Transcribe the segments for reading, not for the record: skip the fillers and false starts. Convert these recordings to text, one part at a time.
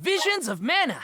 Visions of mana!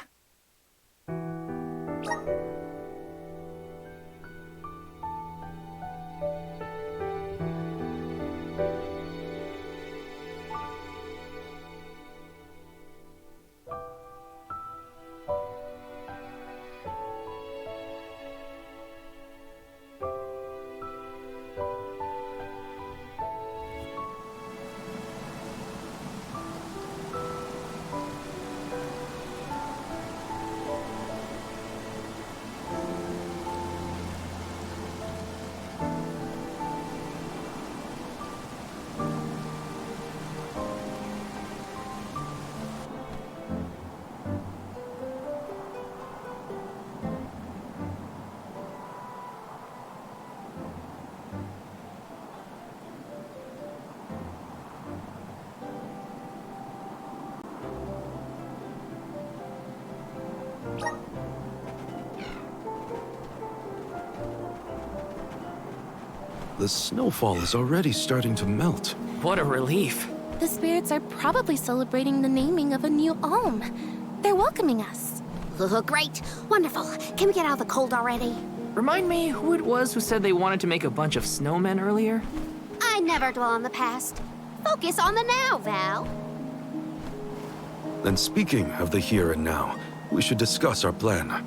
The snowfall is already starting to melt. What a relief. The spirits are probably celebrating the naming of a new alm. They're welcoming us. Great. Wonderful. Can we get out of the cold already? Remind me who it was who said they wanted to make a bunch of snowmen earlier? I never dwell on the past. Focus on the now, Val. Then speaking of the here and now, we should discuss our plan.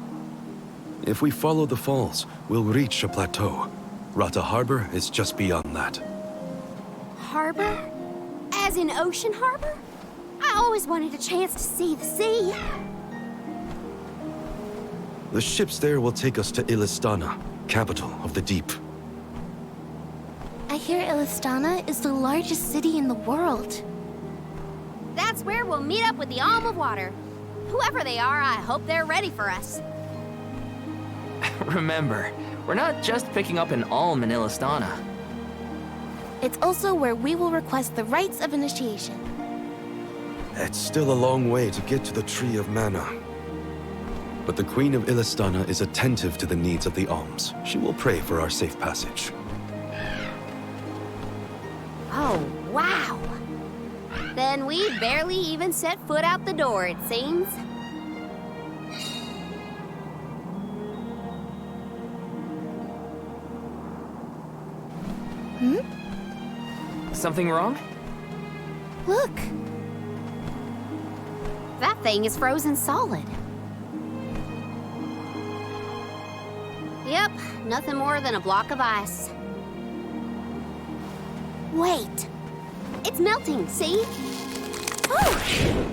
If we follow the falls, we'll reach a plateau. Rata Harbor is just beyond that. Harbor? As in Ocean Harbor? I always wanted a chance to see the sea. The ships there will take us to Illistana, capital of the deep. I hear Illistana is the largest city in the world. That's where we'll meet up with the Alm of Water. Whoever they are, I hope they're ready for us. Remember, we're not just picking up an alm in Illistana. It's also where we will request the rites of initiation. It's still a long way to get to the Tree of Mana. But the Queen of Illistana is attentive to the needs of the alms. She will pray for our safe passage. Oh, wow. Then we barely even set foot out the door, it seems. Something wrong? Look! That thing is frozen solid. Yep, nothing more than a block of ice. Wait! It's melting, see? Oh!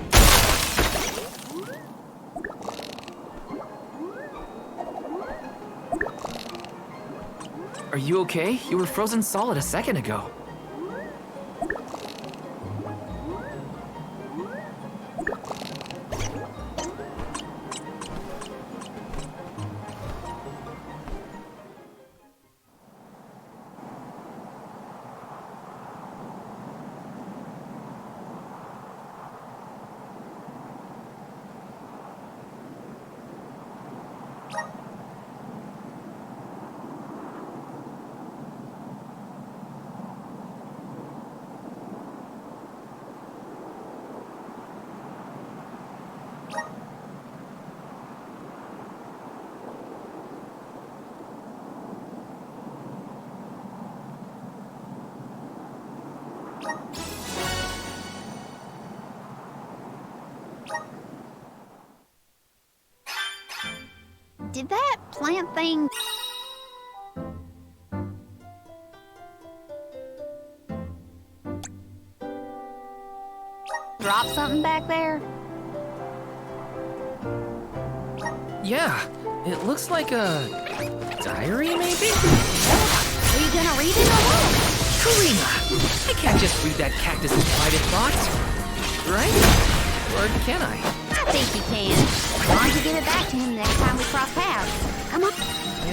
Are you okay? You were frozen solid a second ago. Did that plant thing... drop something back there? Yeah, it looks like a diary, maybe? Are you gonna read it or what? Karina, I can't just read that cactus's private thoughts, right? Or can I? I think you can. As long as you give it back to him next time we cross paths. Come on.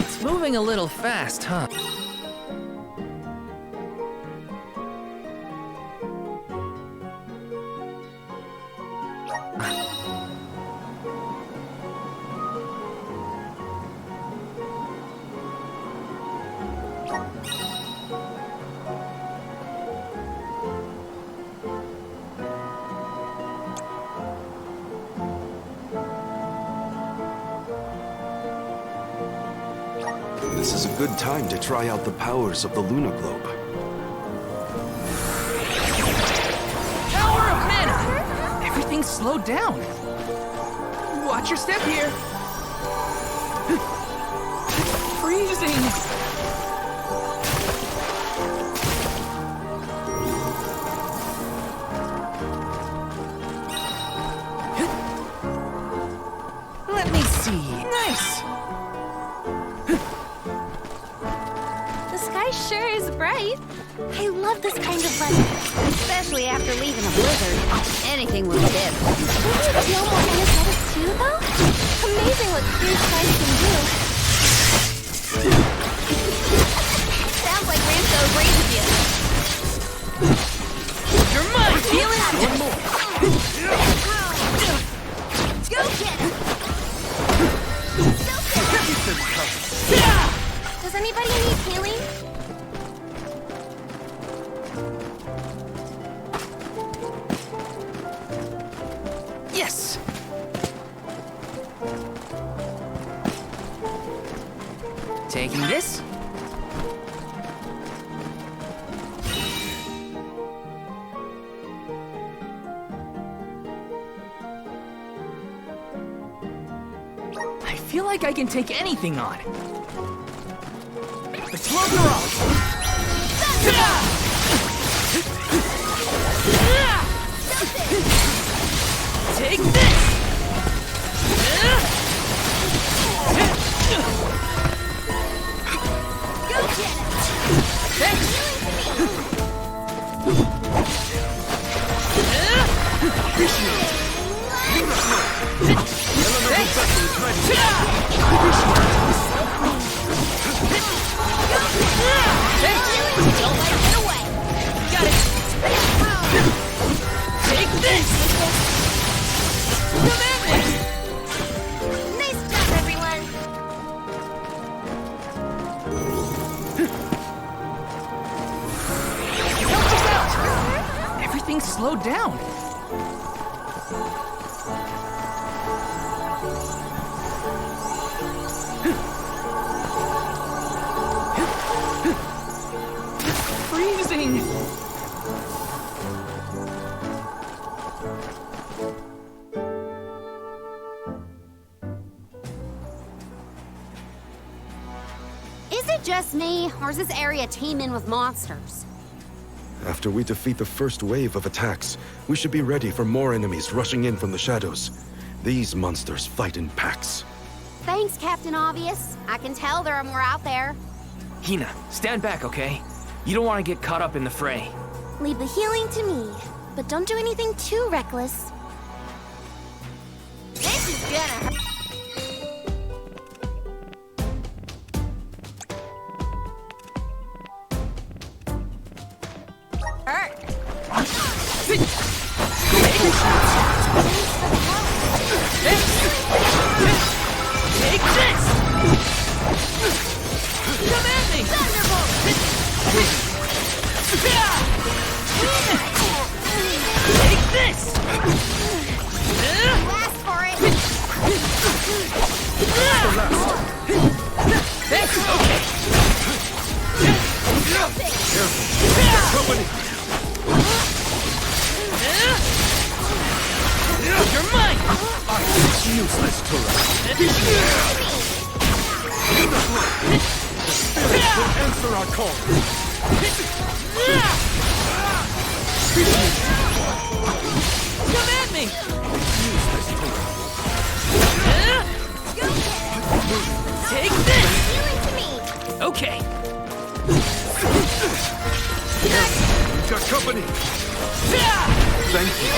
It's moving a little fast, huh? This is a good time to try out the powers of the lunar globe. Power of mana! Everything's slowed down. Watch your step here. Freezing! Let me see. Nice! The sky sure is bright. I love this kind of weather. Especially after leaving a blizzard. Anything with dip. Don't you feel more energetic too, though? Amazing what clear skies can do. Sounds like Ramso agrees with you. You're mine! Feel it? One more! Go get it! Does anybody need healing? Yes! Taking this. I feel like I can take anything on. Let's roll her off. Take this! Go get it! Don't let her get away! Got it! Take this! Come at me! Nice job, everyone. Help us out! Everything's slowed down. Freezing! Is it just me, or is this area teeming with monsters? After we defeat the first wave of attacks, we should be ready for more enemies rushing in from the shadows. These monsters fight in packs. Thanks, Captain Obvious. I can tell there are more out there. Hina, stand back, okay? You don't want to get caught up in the fray. Leave the healing to me, but don't do anything too reckless. This is gonna hurt. Take this! Come at me! Thunderbolt! Take this! Blast for it! Thanks, okay. Company! You're mine! It's useless to us. Don't answer our call. Come at me! Useless to us. Take this! Healing to me. Okay. We've got company. Thank you.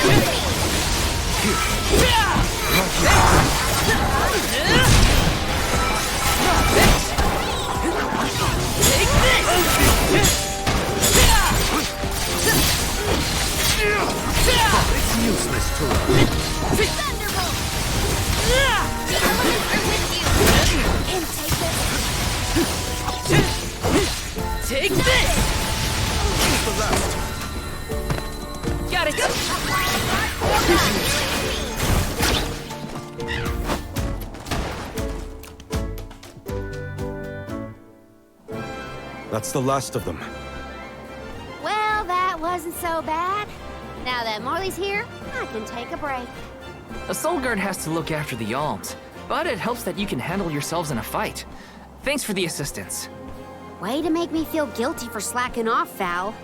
Take this! It's useless to us. Thunderbolt! The elements are with you! And take this! Take this! Here's the last. Got it! That's the last of them. Well, that wasn't so bad. Now that Morley's here, I can take a break. A soul guard has to look after the alms, but it helps that you can handle yourselves in a fight. Thanks for the assistance. Way to make me feel guilty for slacking off, Val.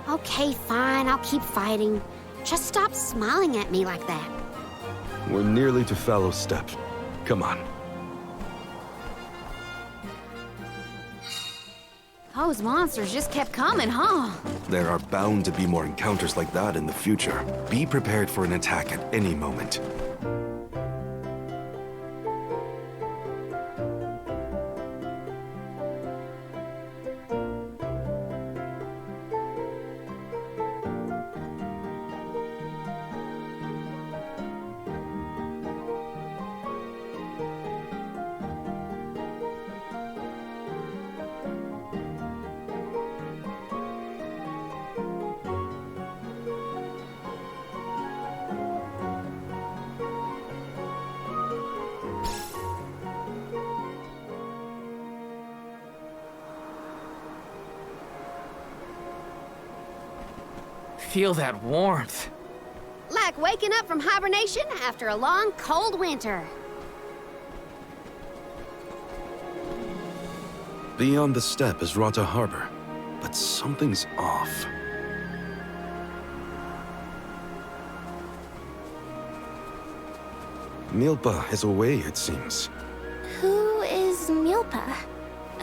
Okay, fine, I'll keep fighting. Just stop smiling at me like that. We're nearly to Fallow's Step. Come on. Those monsters just kept coming, huh? There are bound to be more encounters like that in the future. Be prepared for an attack at any moment. Feel that warmth. Like waking up from hibernation after a long, cold winter. Beyond the steppe is Rata Harbor, but something's off. Milpa is away, it seems. Who is Milpa?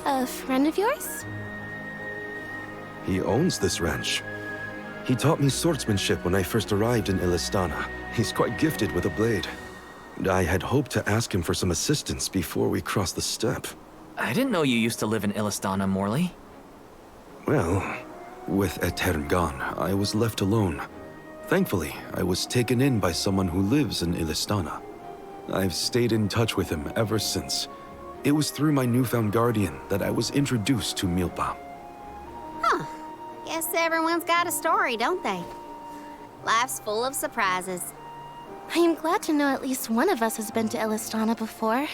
A friend of yours? He owns this ranch. He taught me swordsmanship when I first arrived in Illistana. He's quite gifted with a blade. I had hoped to ask him for some assistance before we crossed the steppe. I didn't know you used to live in Illistana, Morley. Well, with Etern gone, I was left alone. Thankfully, I was taken in by someone who lives in Illistana. I've stayed in touch with him ever since. It was through my newfound guardian that I was introduced to Milpa. Huh. Guess everyone's got a story, don't they? Life's full of surprises. I am glad to know at least one of us has been to Illistana before.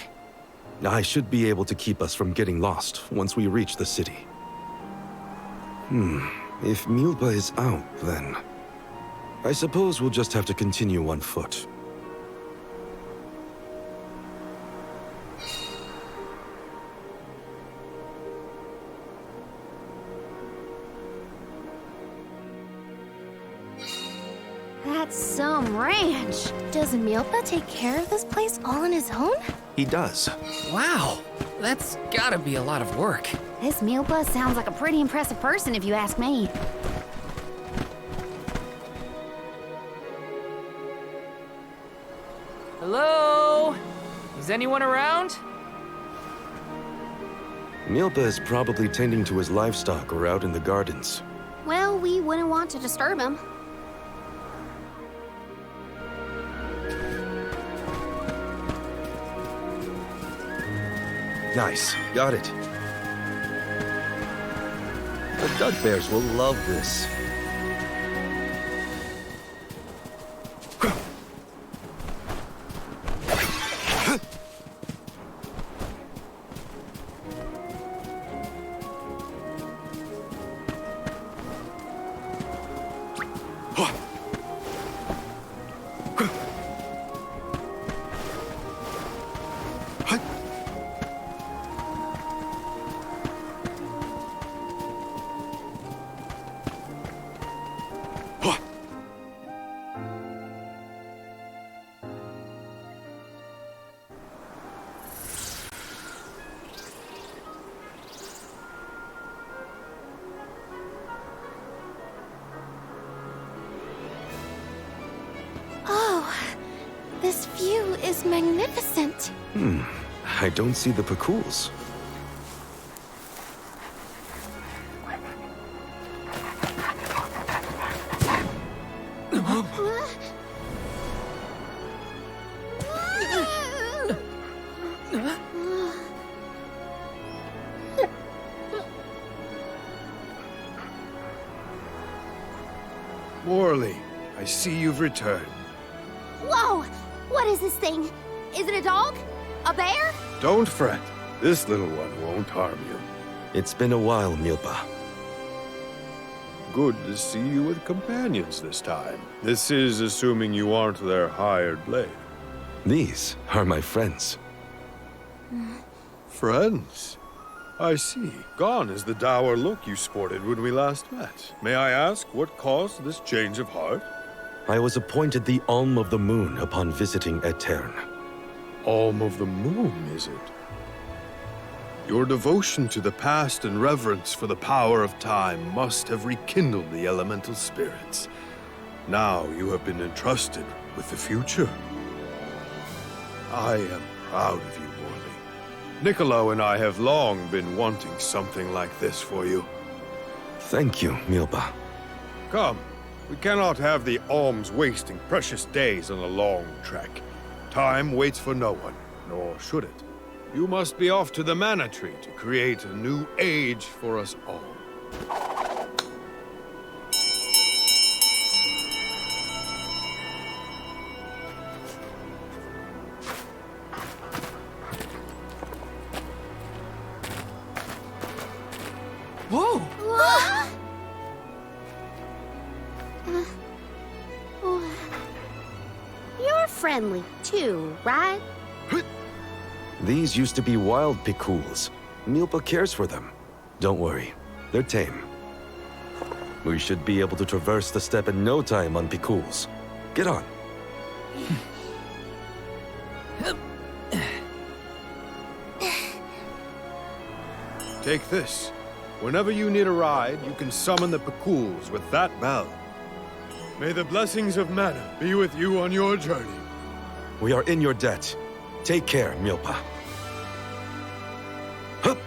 I should be able to keep us from getting lost once we reach the city. If Milpa is out, then I suppose we'll just have to continue on foot. That's some ranch. Does Milpa take care of this place all on his own? He does. Wow, that's gotta be a lot of work. This Milpa sounds like a pretty impressive person if you ask me. Hello? Is anyone around? Milpa is probably tending to his livestock or out in the gardens. Well, we wouldn't want to disturb him. Nice. Got it. The Dugbears will love this. This view is magnificent. I don't see the Pakools. Morley, I see you've returned. Whoa! What is this thing? Is it a dog? A bear? Don't fret. This little one won't harm you. It's been a while, Milpa. Good to see you with companions this time. This is assuming you aren't their hired blade. These are my friends. Friends? I see. Gone is the dour look you sported when we last met. May I ask what caused this change of heart? I was appointed the Alm of the Moon upon visiting Aetern. Alm of the Moon, is it? Your devotion to the past and reverence for the power of time must have rekindled the elemental spirits. Now you have been entrusted with the future. I am proud of you, Morley. Niccolo and I have long been wanting something like this for you. Thank you, Milpa. Come, we cannot have the alms wasting precious days on a long trek. Time waits for no one, nor should it. You must be off to the Mana Tree to create a new age for us all. Whoa! You're friendly, too, right? These used to be wild Picools. Milpa cares for them. Don't worry, they're tame. We should be able to traverse the steppe in no time on Picools. Get on. Take this. Whenever you need a ride, you can summon the Picools with that bell. May the blessings of Mana be with you on your journey. We are in your debt. Take care, Milpa. Hup!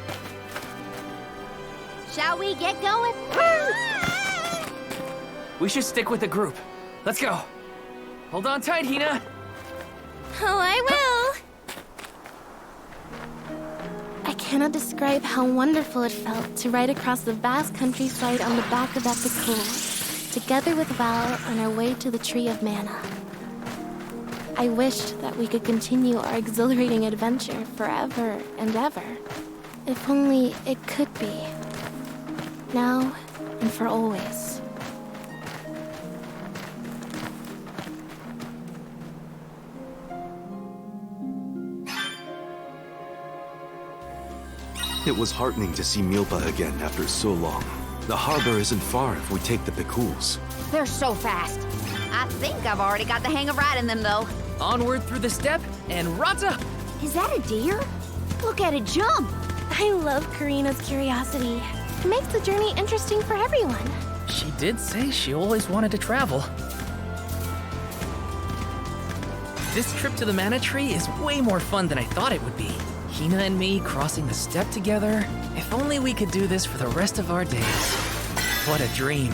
Shall we get going? We should stick with the group. Let's go. Hold on tight, Hina. Oh, I will! I cannot describe how wonderful it felt to ride across the vast countryside on the back of that Picool, together with Val on our way to the Tree of Mana. I wished that we could continue our exhilarating adventure forever and ever. If only it could be. Now and for always. It was heartening to see Milpa again after so long. The harbor isn't far if we take the Picools. They're so fast. I think I've already got the hang of riding them, though. Onward through the steppe and Rata! Is that a deer? Look at it jump! I love Karina's curiosity. It makes the journey interesting for everyone. She did say she always wanted to travel. This trip to the Mana Tree is way more fun than I thought it would be. Hina and me crossing the steppe together. If only we could do this for the rest of our days. What a dream.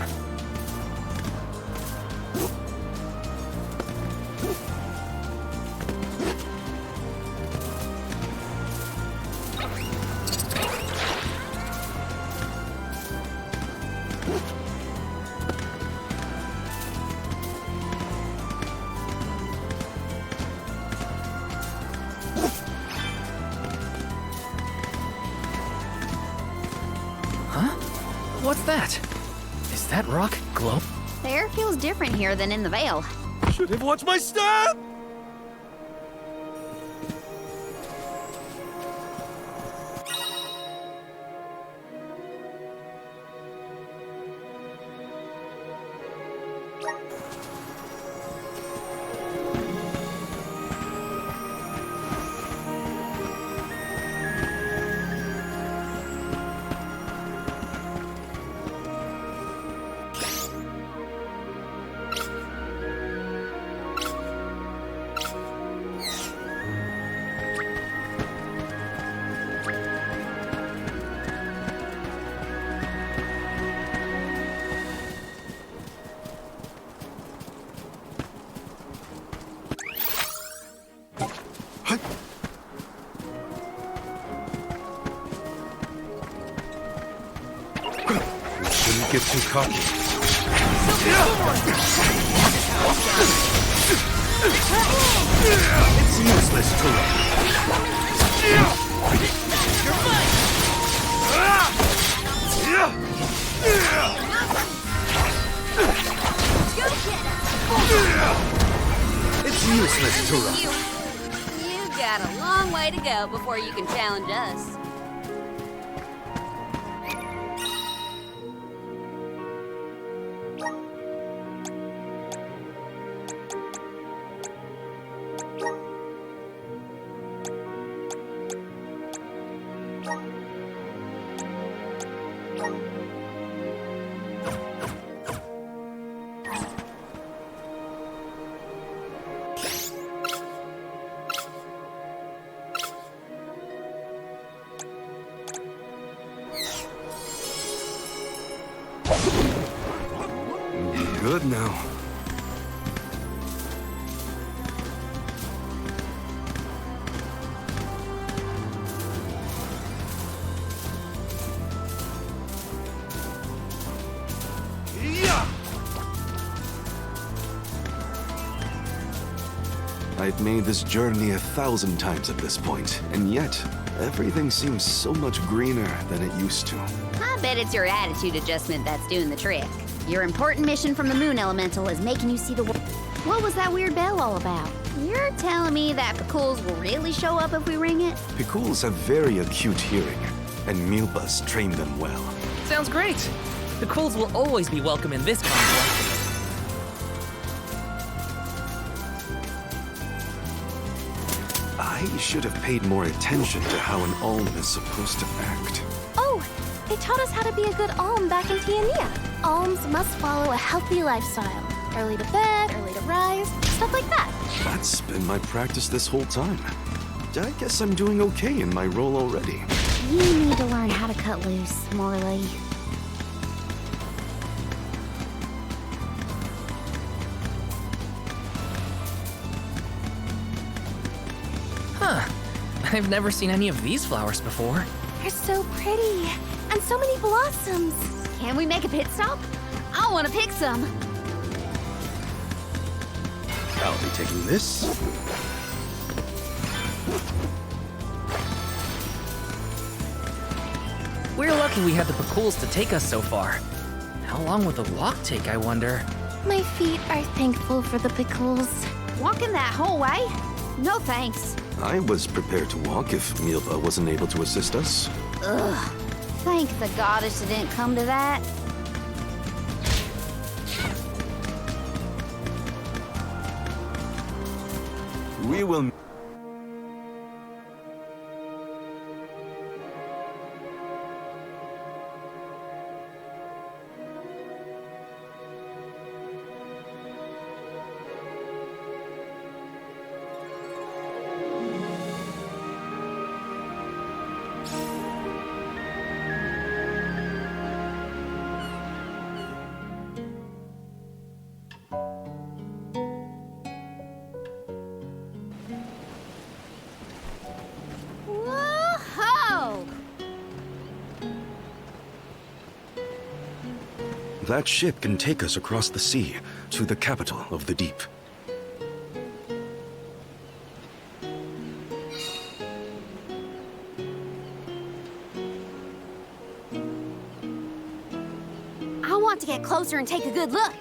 What's that? Is that rock glow? The air feels different here than in the Vale. Should have watched my step! Get too cocky. It's useless to run. You're mine! It's useless to run. You got a long way to go before you can challenge us. Good now. I've made this journey 1,000 times at this point, and yet everything seems so much greener than it used to. I bet it's your attitude adjustment that's doing the trick. Your important mission from the Moon Elemental is making you see the world. What was that weird bell all about? You're telling me that Picools will really show up if we ring it? Picools have very acute hearing, and Milpas train them well. Sounds great. The Cools will always be welcome in this conflict. I should have paid more attention to how an Alm is supposed to act. Oh, they taught us how to be a good alm back in Tiania. Alms must follow a healthy lifestyle. Early to bed, early to rise, stuff like that. That's been my practice this whole time. I guess I'm doing okay in my role already. You need to learn how to cut loose, Morley. Huh. I've never seen any of these flowers before. They're so pretty. And so many blossoms. Can we make a pit stop? I want to pick some. I'll be taking this. We're lucky we had the Picools to take us so far. How long would the walk take, I wonder? My feet are thankful for the pickles. Walking that whole way? No thanks. I was prepared to walk if Milpa wasn't able to assist us. Ugh. Thank the goddess it didn't come to that. We will... Whoa-ho! That ship can take us across the sea to the capital of the deep. I want to get closer and take a good look.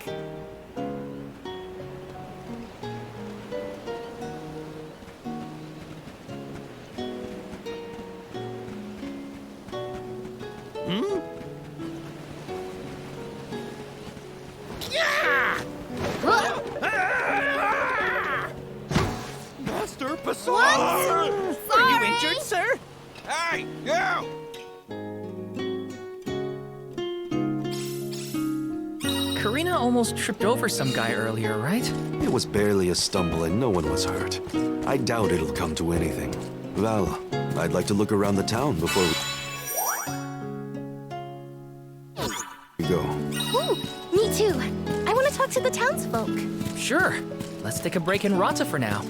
Master Bassar! Sorry. Are you injured, sir? Hey, you! Karina almost tripped over some guy earlier, right? It was barely a stumble and no one was hurt. I doubt it'll come to anything. Well, I'd like to look around the town before we go. Ooh, me too. I want to talk to the townsfolk. Sure. Let's take a break in Rata for now.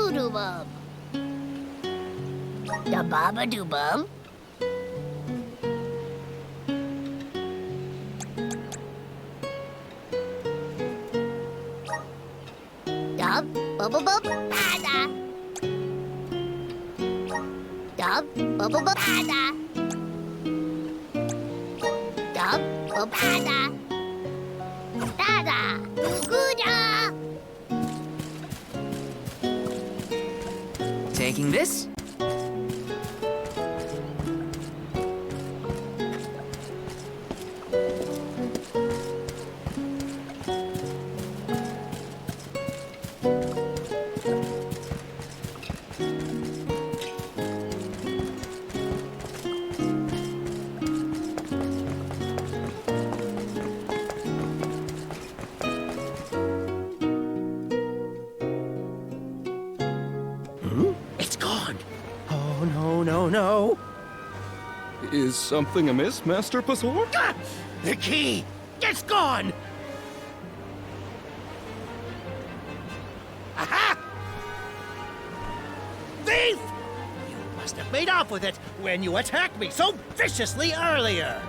doo-doo-bum. Da baba doo bum. Dub bubble bub bada. Dub bubble bub bada. Dub bub bada. Dada gooda. Taking this? It's gone. Oh, no, no, no. Is something amiss, Master Pasor? Ah! The key! It's gone! Aha! Thief! You must have made off with it when you attacked me so viciously earlier.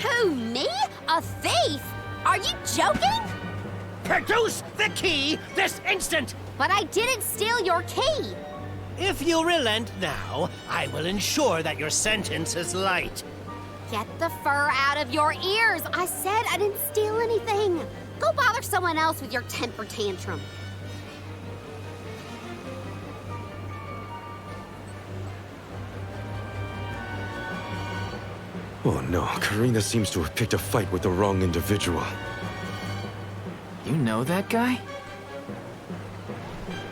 Who, me? A thief? Are you joking? Produce the key this instant! But I didn't steal your key. If you relent now, I will ensure that your sentence is light. Get the fur out of your ears. I said I didn't steal anything. Go bother someone else with your temper tantrum. Oh no, Karina seems to have picked a fight with the wrong individual. You know that guy?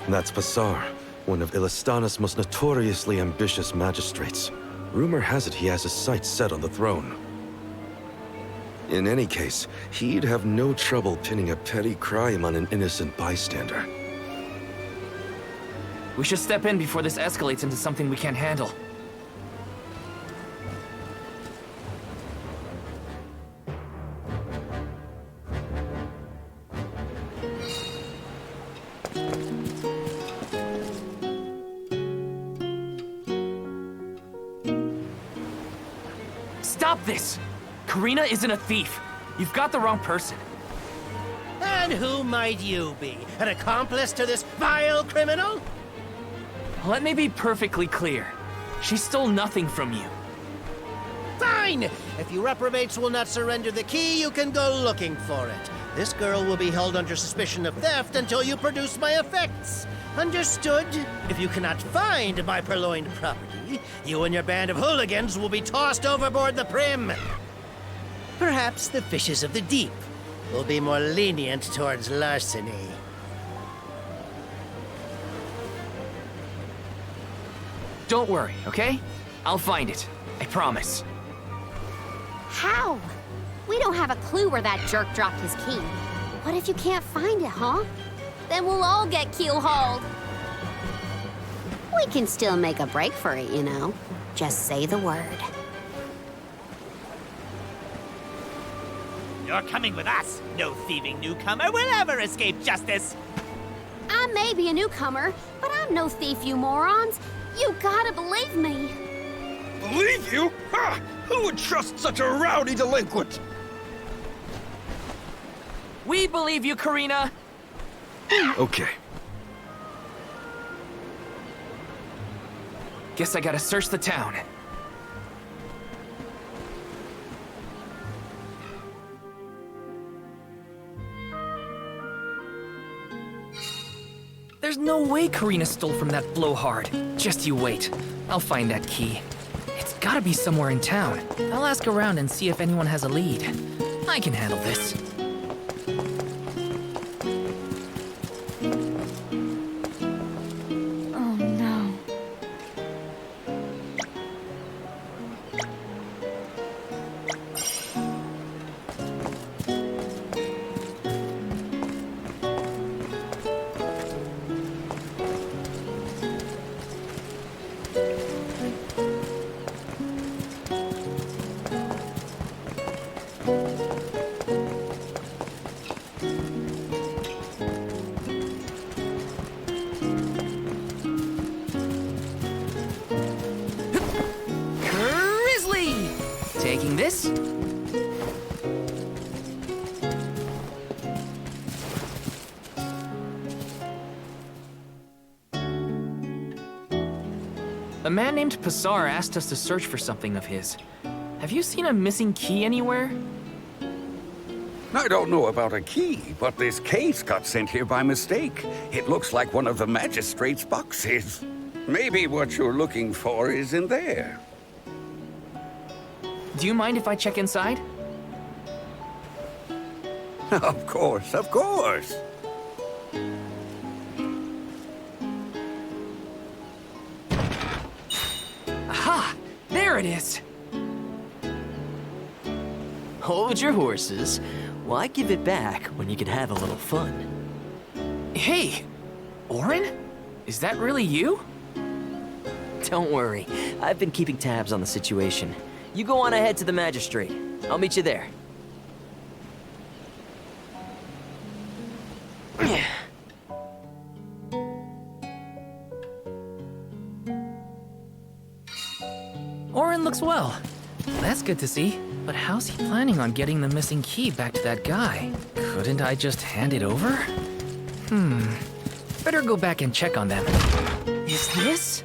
That's Pasar, one of Ilistana's most notoriously ambitious magistrates. Rumor has it he has his sights set on the throne. In any case, he'd have no trouble pinning a petty crime on an innocent bystander. We should step in before this escalates into something we can't handle. Stop this! Karina isn't a thief. You've got the wrong person. And who might you be? An accomplice to this vile criminal? Let me be perfectly clear. She stole nothing from you. Fine! If you reprobates will not surrender the key, you can go looking for it. This girl will be held under suspicion of theft until you produce my effects. Understood? If you cannot find my purloined property, you and your band of hooligans will be tossed overboard the Prim. Perhaps the fishes of the deep will be more lenient towards larceny. Don't worry, okay? I'll find it. I promise. How? We don't have a clue where that jerk dropped his key. What if you can't find it, huh? Then we'll all get keel-hauled. We can still make a break for it, you know. Just say the word. You're coming with us. No thieving newcomer will ever escape justice. I may be a newcomer, but I'm no thief, you morons. You gotta believe me. Believe you? Ha! Who would trust such a rowdy delinquent? We believe you, Karina! Okay. Guess I gotta search the town. There's no way Karina stole from that blowhard. Just you wait. I'll find that key. It's gotta be somewhere in town. I'll ask around and see if anyone has a lead. I can handle this. Oh no. Grizzly! Taking this. A man named Passar asked us to search for something of his. Have you seen a missing key anywhere? I don't know about a key, but this case got sent here by mistake. It looks like one of the magistrate's boxes. Maybe what you're looking for is in there. Do you mind if I check inside? Of course, of course. Aha! There it is! Hold your horses. Why give it back when you could have a little fun? Hey! Orin? Is that really you? Don't worry, I've been keeping tabs on the situation. You go on ahead to the magistrate. I'll meet you there. Orin looks well. That's good to see. But how's he planning on getting the missing key back to that guy? Couldn't I just hand it over? Better go back and check on them. Is this?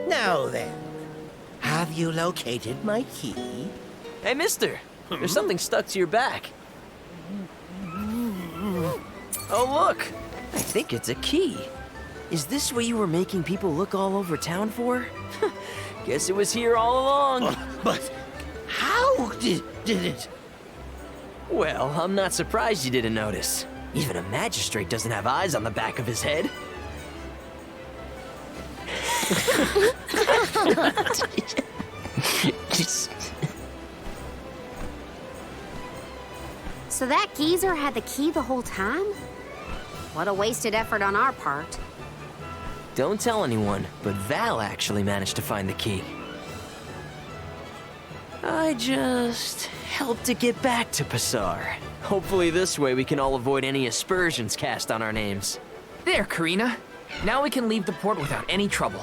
Now then, have you located my key? Hey, mister! There's something stuck to your back. Oh, look! I think it's a key. Is this what you were making people look all over town for? Guess it was here all along. But how did it? Well, I'm not surprised you didn't notice. Even a magistrate doesn't have eyes on the back of his head. So that geezer had the key the whole time? What a wasted effort on our part. Don't tell anyone, but Val actually managed to find the key. I just helped to get back to Passar. Hopefully this way we can all avoid any aspersions cast on our names. There, Karina. Now we can leave the port without any trouble.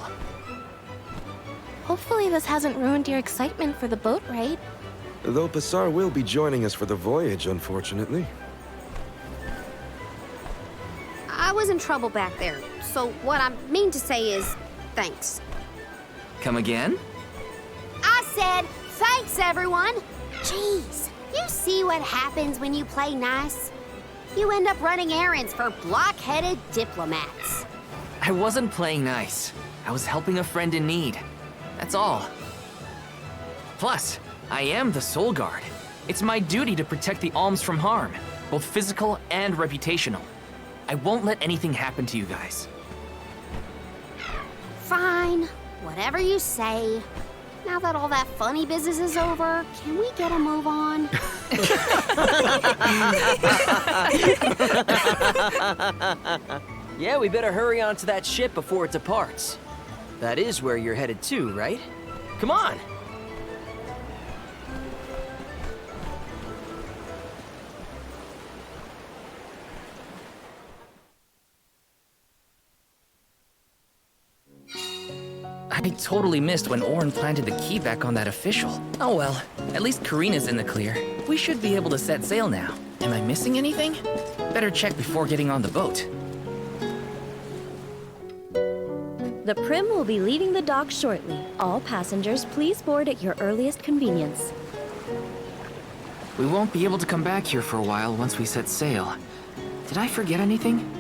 Hopefully this hasn't ruined your excitement for the boat ride. Though Passar will be joining us for the voyage, unfortunately. I was in trouble back there, so what I mean to say is thanks. Come again? I said thanks, everyone! Jeez, you see what happens when you play nice? You end up running errands for block-headed diplomats. I wasn't playing nice. I was helping a friend in need. That's all. Plus, I am the Soul Guard. It's my duty to protect the alms from harm, both physical and reputational. I won't let anything happen to you guys. Fine, whatever you say. Now that all that funny business is over, can we get a move on? Yeah, we better hurry on to that ship before it departs. That is where you're headed to, right? Come on! I totally missed when Orin planted the key back on that official. Oh well, at least Karina's in the clear. We should be able to set sail now. Am I missing anything? Better check before getting on the boat. The Prim will be leaving the dock shortly. All passengers, please board at your earliest convenience. We won't be able to come back here for a while once we set sail. Did I forget anything?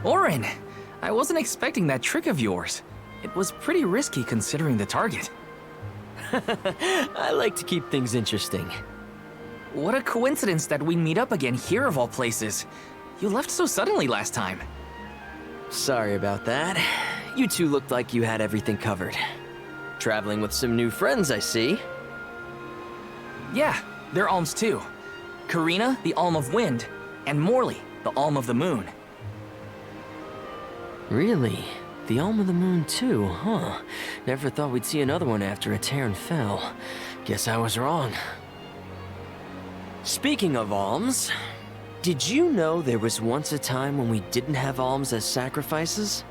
Orin, I wasn't expecting that trick of yours. It was pretty risky considering the target. I like to keep things interesting. What a coincidence that we meet up again here of all places. You left so suddenly last time. Sorry about that. You two looked like you had everything covered. Traveling with some new friends, I see. Yeah, they're alms too. Karina, the Alm of Wind, and Morley, the Alm of the Moon. Really? The Alm of the Moon too, huh? Never thought we'd see another one after a Terran fell. Guess I was wrong. Speaking of alms, did you know there was once a time when we didn't have alms as sacrifices?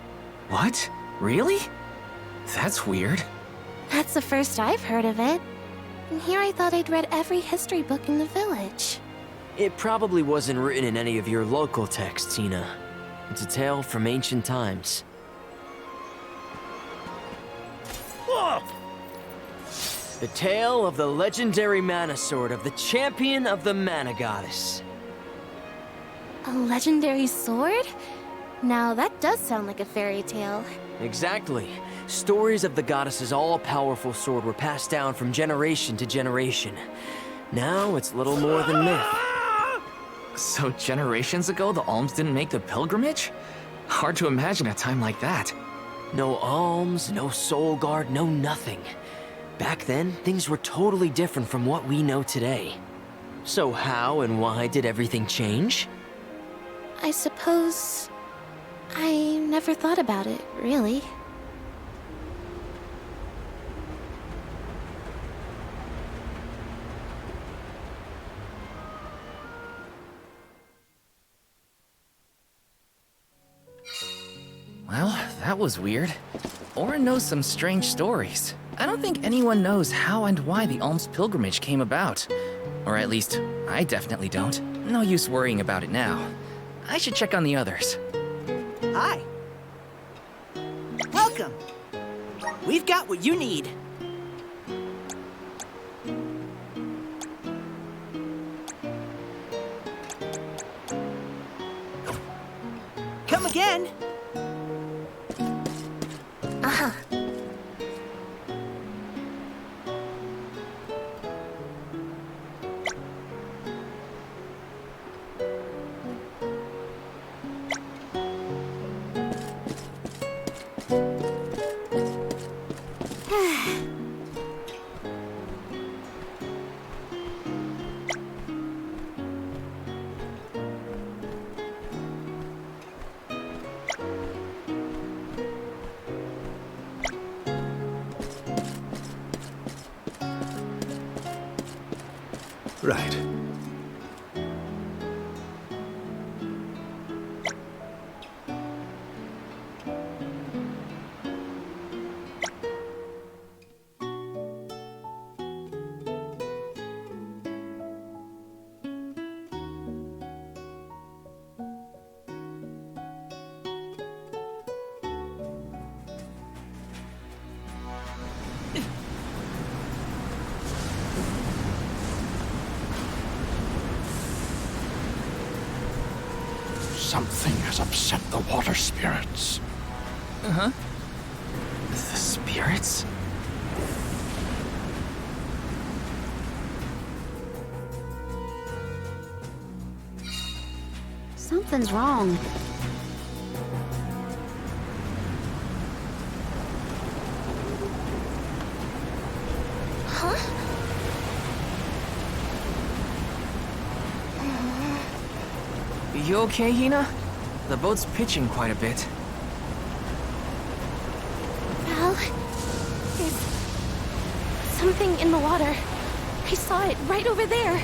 What? Really? That's weird. That's the first I've heard of it. And here I thought I'd read every history book in the village. It probably wasn't written in any of your local texts, Tina. It's a tale from ancient times. Whoa! The tale of the legendary mana sword of the champion of the mana goddess. A legendary sword? Now that does sound like a fairy tale. Exactly. Stories of the goddess's all-powerful sword were passed down from generation to generation. Now it's little more than myth. So generations ago, the alms didn't make the pilgrimage? Hard to imagine a time like that. No alms, no soul guard, no nothing. Back then, things were totally different from what we know today. So how and why did everything change? I suppose... I never thought about it, really. Well, that was weird. Orin knows some strange stories. I don't think anyone knows how and why the alms pilgrimage came about. Or at least, I definitely don't. No use worrying about it now. I should check on the others. Hi. Welcome. We've got what you need. Come again. Uh-huh. Right. Something has upset the water spirits. Uh-huh. The spirits? Something's wrong. Huh? You okay, Hina? The boat's pitching quite a bit. Val, there's something in the water. I saw it right over there.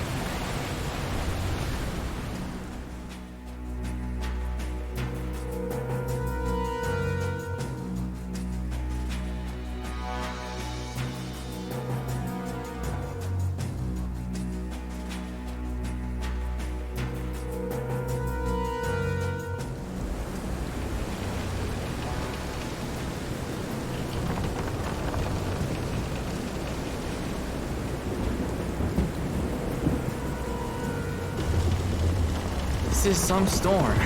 This is some storm.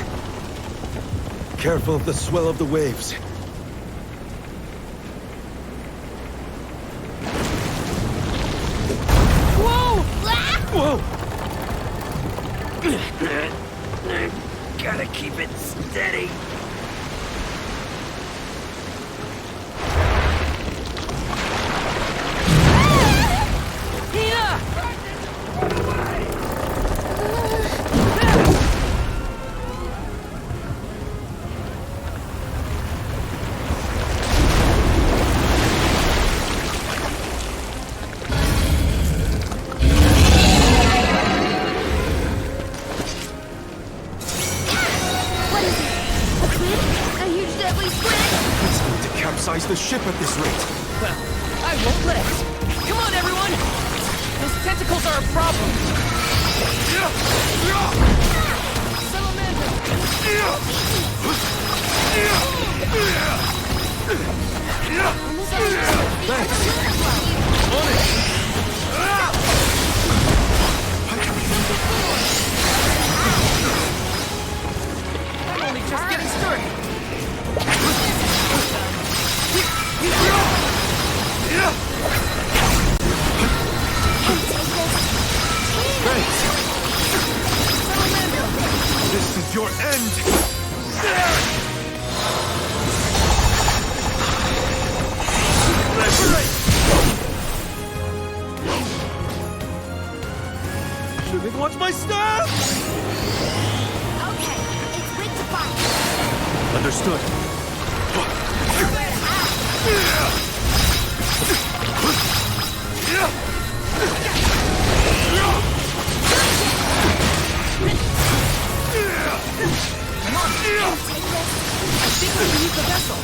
Careful of the swell of the waves. Whoa! Gotta keep it steady. Capsize the ship at this rate. Well, I won't let it. Come on, everyone! Those tentacles are a problem. Thanks. On it. I'm only just getting started. Thanks. This is your end. Shouldn't watch my step. Okay, it's weak to fire. Understood. I think we can use the vessel.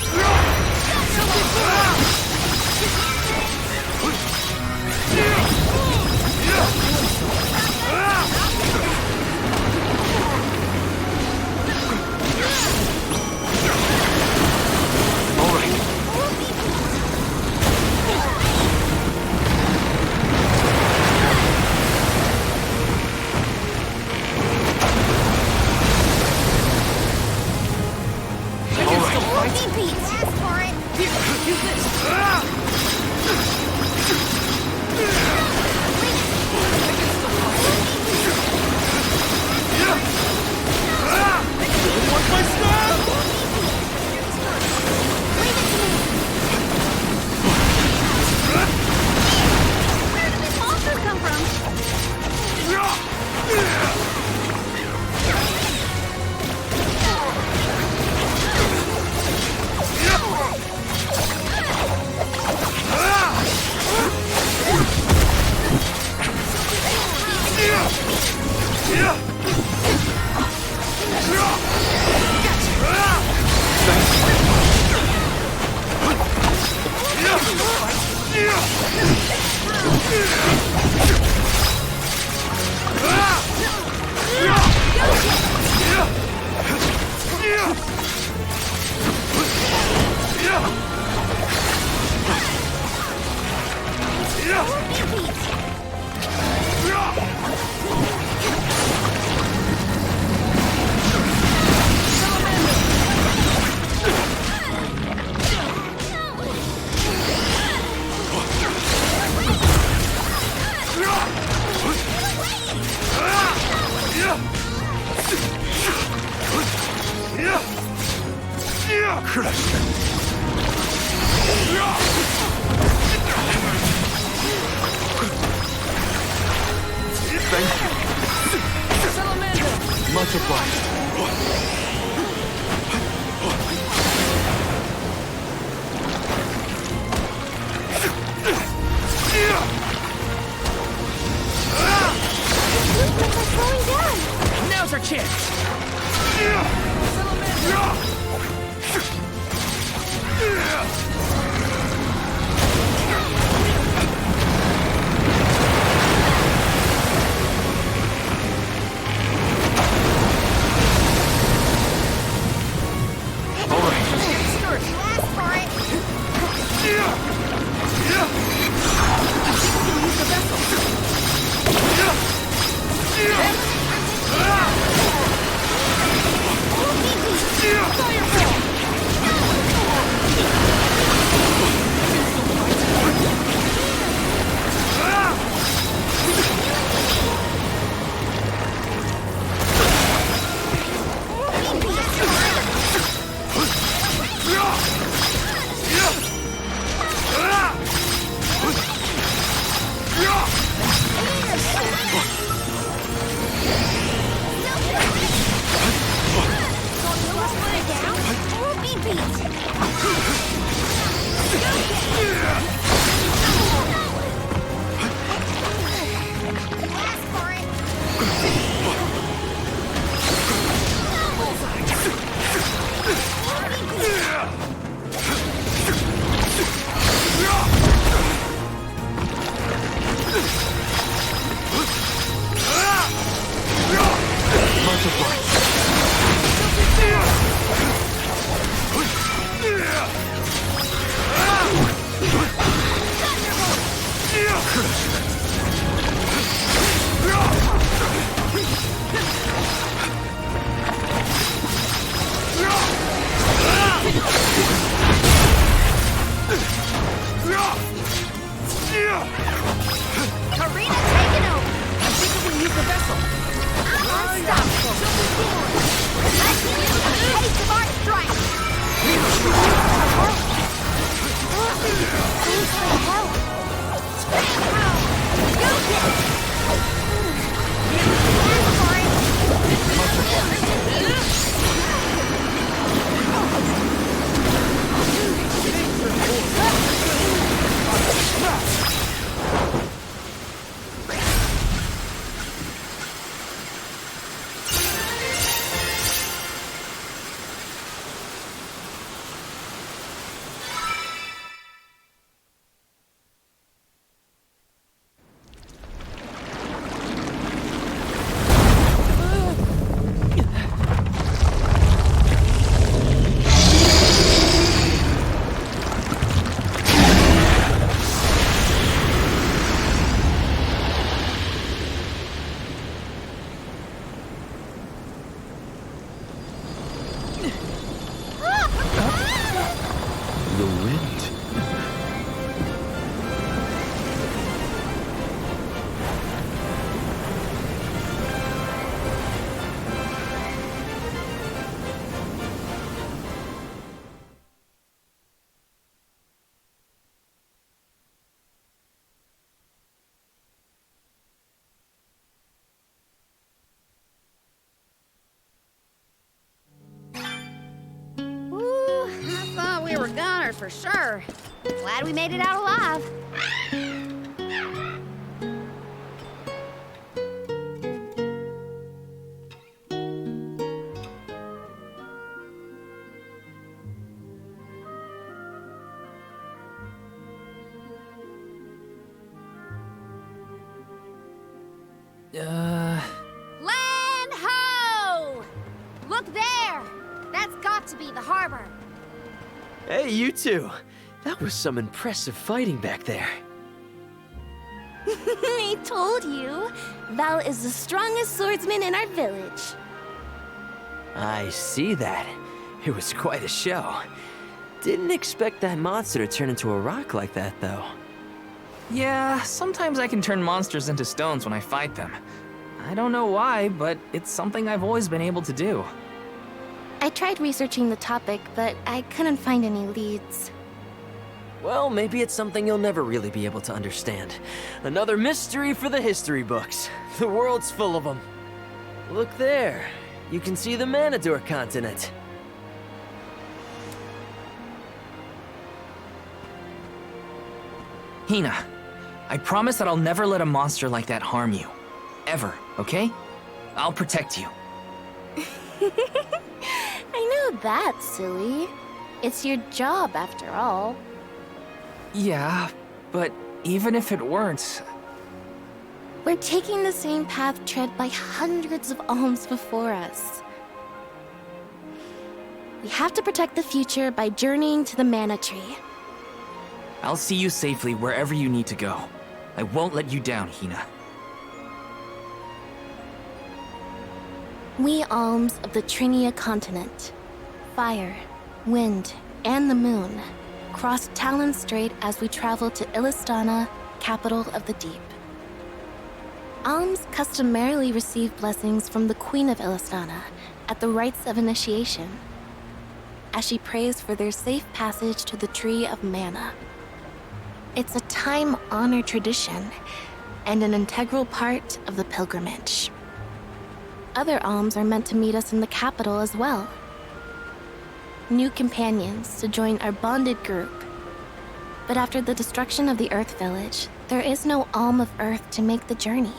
All right. Much obliged. Now's our chance. Fire! The wind. Ooh, I thought we were goners for sure. Glad we made it out alive. Land ho! Look there! That's got to be the harbor. Hey, you two. That was some impressive fighting back there. I told you. Val is the strongest swordsman in our village. I see that. It was quite a show. Didn't expect that monster to turn into a rock like that, though. Yeah, sometimes I can turn monsters into stones when I fight them. I don't know why, but it's something I've always been able to do. I tried researching the topic, but I couldn't find any leads. Well, maybe it's something you'll never really be able to understand. Another mystery for the history books. The world's full of them. Look there. You can see the Manador continent. Hina, I promise that I'll never let a monster like that harm you. Ever, okay? I'll protect you. I know that, silly. It's your job, after all. Yeah, but even if it weren't... We're taking the same path tread by hundreds of alms before us. We have to protect the future by journeying to the Mana Tree. I'll see you safely wherever you need to go. I won't let you down, Hina. We alms of the Trinia continent, fire, wind, and the moon, cross Talon Strait as we travel to Illistana, capital of the deep. Alms customarily receive blessings from the Queen of Illistana at the rites of initiation, as she prays for their safe passage to the Tree of Mana. It's a time-honored tradition and an integral part of the pilgrimage. Other alms are meant to meet us in the capital as well. New companions to join our bonded group. But after the destruction of the Earth Village, there is no alm of Earth to make the journey.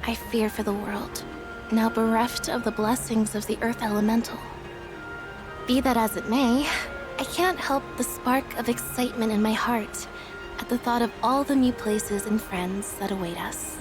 I fear for the world, now bereft of the blessings of the Earth Elemental. Be that as it may, I can't help the spark of excitement in my heart at the thought of all the new places and friends that await us.